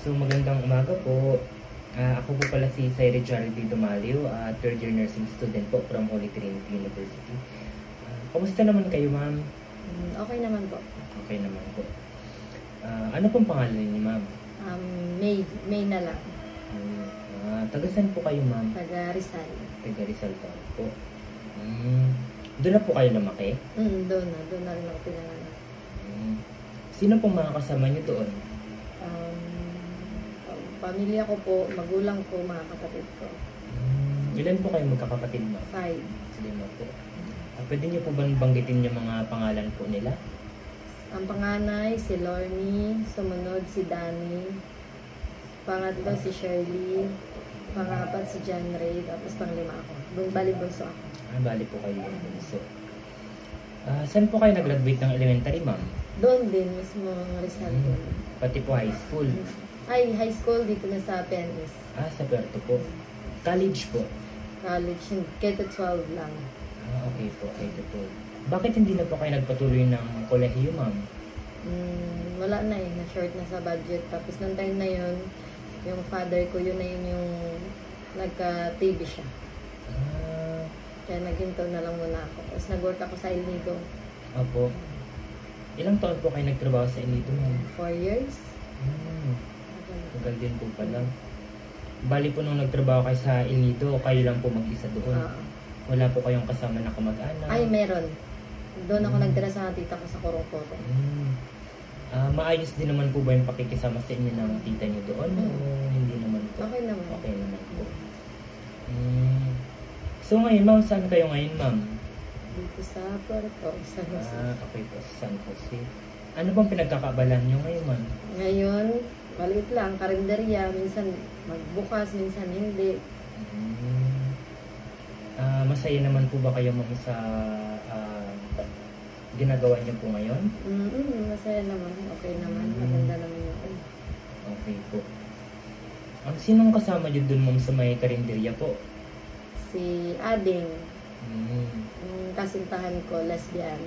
So magandang umaga po. Ako po pala si Saire Charity Dumalio, third year nursing student po from Holy Trinity University. Kamusta naman kayo, ma'am? Okay naman po. Okay naman po. Ano pong pangalan niyo, ma'am? May na lang. Taga saan po kayo, ma'am? Taga Rizal. Taga Rizal po. Doon na po kayo lumaki? Doon na rin ako pinanganak. Sino pong mga kasama niyo doon? Pamilya ko po, magulang ko, mga kapatid ko. Ilan po kayo magkakapatid, ma'am? 5. Sige, ma'am po. Pwede niyo po ba banggitin yung mga pangalan po nila? Ang panganay, si Lorny. Sumunod, si Danny. Pangatlo, si Shirley. Pangapat, si John Ray. Tapos panglima ako. Bali bunso ako. Bali po kayo yung bunso. Saan po kayo nag-graduate ng elementary, ma'am? Doon din, mismo ang Rizal din. Pati po high school? Ay, high school dito na sa PNS. Sa Puerto po. College po? College, K-12 lang. Okay po, K-12. Bakit hindi na po kayo nagpatuloy ng kolehiyo, ma'am? Wala na na-short na sa budget. Tapos nung time na yun, yung father ko, yun na yun yung nagka-TV siya. Kaya naghinto na lang muna ako. Tapos nag-work ako sa El Nido. Opo. Ilang taon po kayo nagtrabaho sa El Nido, ma'am? 4 years. Tagal din po pala. Bali po nung nagtrabaho kayo sa El Nido, kayo lang po mag-isa doon? Wala po kayong kasama na kamag-anak? Ay, meron. Doon ako nagtira sa tita ko sa Corong-Coro. Maayos din naman po ba yung pakikisama sa inyo ng tita niyo doon? O hindi naman po? Okay naman. Okay naman po. So ngayon, ma'am, saan kayo ngayon, ma'am? Dito sa Puerto, San Jose. Okay po, sa San Jose. Ano bang pinagkakabalan niyo ngayon, ma'am? Ngayon, maliit lang, karinderya. Minsan magbukas, minsan hindi. Masaya naman po ba kayo, ma'am, sa ginagawa niyo po ngayon? Masaya naman. Okay naman. Maganda naman yun. Okay po. Sinong kasama niyo dun, ma'am, sa may karinderya po? Si Ading. Yung kasintahan ko, lesbian.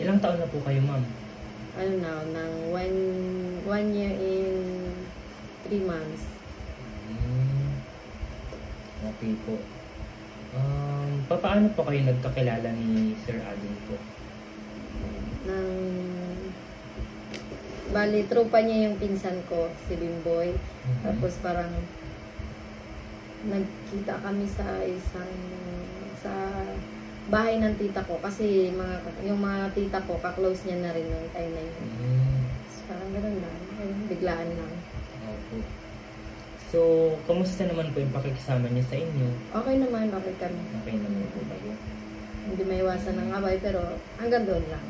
Ilang taon na po kayo, ma'am? Ano na, ng 1 year in 3 months. Okay po. Paano po kayo nagkakilala ni Sir Ading po? Bali, tropa niya yung pinsan ko, si Bimboy. Tapos parang nagkita kami sa bahay ng tita ko kasi yung mga tita ko kaklose niya na rin yung time na yun. So, parang gano'n lang, biglaan lang. Okay. So, kamusta naman po yung pakikisama niya sa inyo? Okay naman, okay kami. Okay naman po ba yun? Hindi may iwasan ng away pero hanggang doon lang.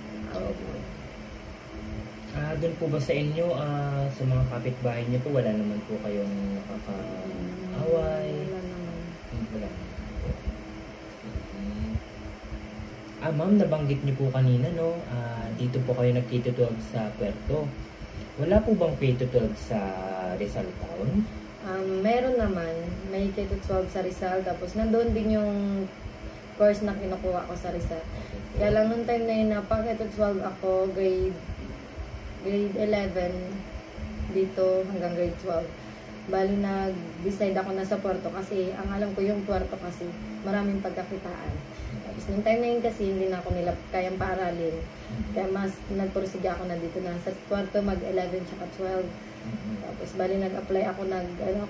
Doon po ba sa inyo, sa mga kapitbahay niyo po, wala naman po kayong nakaka-away? Wala naman. Wala naman po. Ma'am, nabanggit niyo po kanina, no? Dito po kayo nag-K-12 sa Puerto. Wala po bang K-12 sa Rizal Town? Meron naman. May K-12 sa Rizal. Tapos nandoon din yung course na kinukuha ko sa Rizal. Kaya lang nung time na yun, pag K-12 ako, grade 11 dito hanggang grade 12. Bali nag-decide ako na sa Puerto kasi ang alam ko yung Puerto kasi maraming pagkakitaan. Tapos nung time na yun kasi hindi na ako nila kayang paaralin. Kaya mas nagpursige ako na dito na sa Puerto mag-11 tsaka 12. Tapos bali nag-apply ako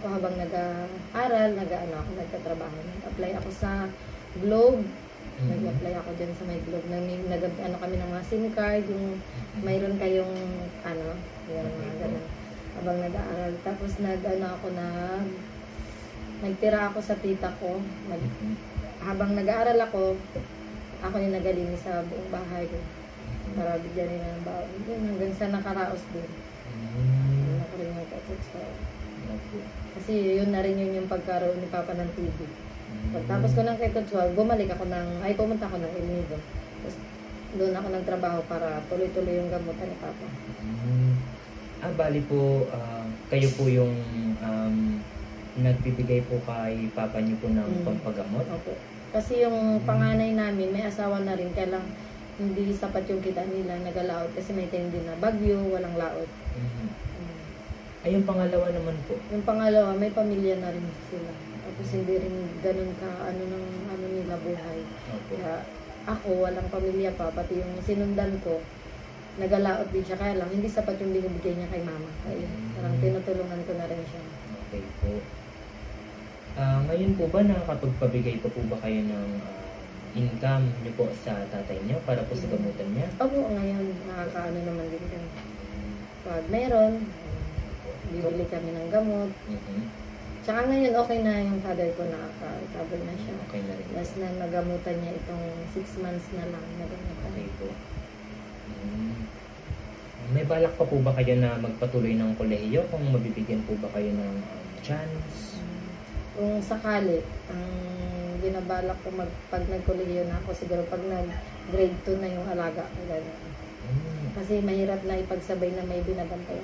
habang nag-aaral, nagtatrabaho. Nag-apply ako sa Globe. Nag-apply ako dyan sa may Globe. Kami ng mga SIM card, yung mayroon kayong yung mga ganun. Habang nag-aaral. Tapos nagtira ako sa tita ko. Habang nag-aaral ako yung nagalinis sa buong bahay ko. Para bigyan nila ng baon. Hanggang sa nakaraos din. Ako rin yung kasi yun na rin yung pagkaroon ni Papa ng TV. Pagtapos ko ng K-12, pumunta ako ng El Nido. Tapos doon ako nagtrabaho para tuloy-tuloy yung gamutan ni Papa. Bali po, kayo po yung nagbibigay po kay Papa niyo po ng pampagamot? Opo. Kasi yung panganay namin, may asawa na rin, kaya lang hindi sapat yung kita nila, nagalaot kasi may time din na bagyo, walang laot. Ay, yung pangalawa naman po. Yung pangalawa, may pamilya na rin sila. Tapos hindi rin ganun ka ano ng ano nila buhay. Opo. Kaya ako, walang pamilya pa. Pati yung sinundan ko, nagalaot din siya. Kaya lang, hindi sapat yung binibigay niya kay mama. Kaya parang tinutulungan ko na rin siya. Okay po. Ngayon po ba nakakapagpabigay pa po ba kayo ng income niyo po sa tatay niyo para po sa gamutan niya? Oo, ngayon, nakakaano naman din kami. Pag meron, bibili kami ng gamot. Mhm. Tsaka ngayon, okay na yung father ko, nakaka-recover na siya. Okay na rin. Last na nagamutan niya itong 6 months na lang. Nagamutan. Okay po. May balak pa po ba kayo na magpatuloy ng kolehiyo kung mabibigyan po ba kayo ng chance? Kung sakali, ang binabalak ko pag nag-kolehiyo na ako, siguro pag nag-grade 2 na yung alaga ko. Kasi mahirap na ipagsabay na may binabantayan.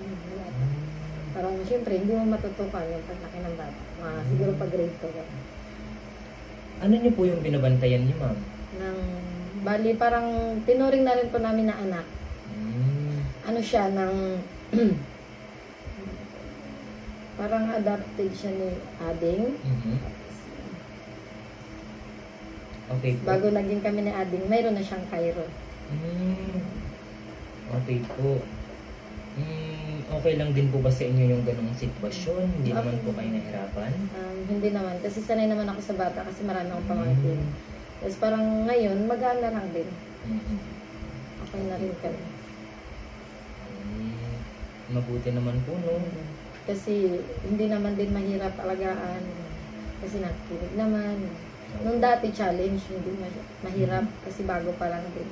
Parang syempre, hindi mo matutukan yung paglaki ng bata. Siguro pag grade 2. Ano niyo po yung binabantayan niyo, ma'am? Bali, parang tinuring na rin po namin na anak. Ano siya, parang adopted siya ni Ading. Okay po. Bago naging kami ni Ading, mayroon na siyang Cairo. Okay po. Okay lang din po ba sa inyo yung ganong sitwasyon? Hindi naman po kayo nahirapan? Hindi naman. Kasi sanay naman ako sa bata kasi marami akong pamangkin. Tapos parang ngayon, mag-aana lang din. Okay na rin kami. Mabuti naman po, no? Kasi hindi naman din mahirap alagaan. Kasi nakikinig naman. Nung dati challenge, hindi mahirap. Kasi bago pa lang din.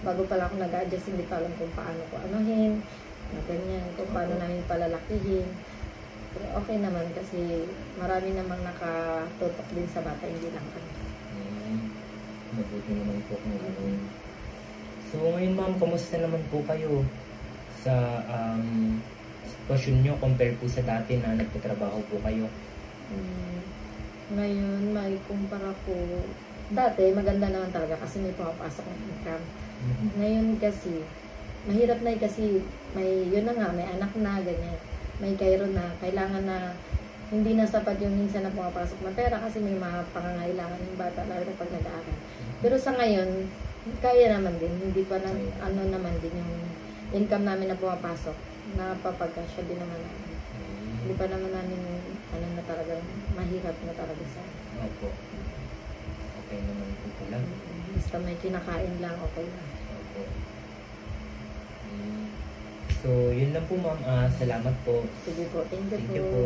Bago pa lang ako nag-adjust, hindi pa alam kung paano ko anuhin. Na ganyan, kung paano namin palalakihin. Pero okay naman kasi marami namang nakatutok din sa bata, hindi lang kami. Mabuti naman po kung gano'n. So ngayon ma'am, kamusta naman po kayo sa sitwasyon nyo compare po sa dati na nagtatrabaho po kayo? Ngayon, may kumpara ko. Dati, maganda naman talaga kasi may pumapasok ng income. Ngayon kasi, mahirap na kasi yun na nga, may anak na, ganyan. May Cairo na, kailangan na, hindi na sapat yung minsan na pumapasok na pera kasi may mga pangangailangan yung bata, lalo na pag nag-aaral. Pero sa ngayon, kaya naman din, hindi pa na, ano naman din yung income namin na pumapasok, napapagkasya din naman namin. Hindi pa naman namin, ano na talaga, mahirap na talaga sa Opo. Okay naman po pala. basta may kinakain lang, okay na. Opo. So, yun lang po ma'am. Salamat po. Sige po, thank you Thank po. you po.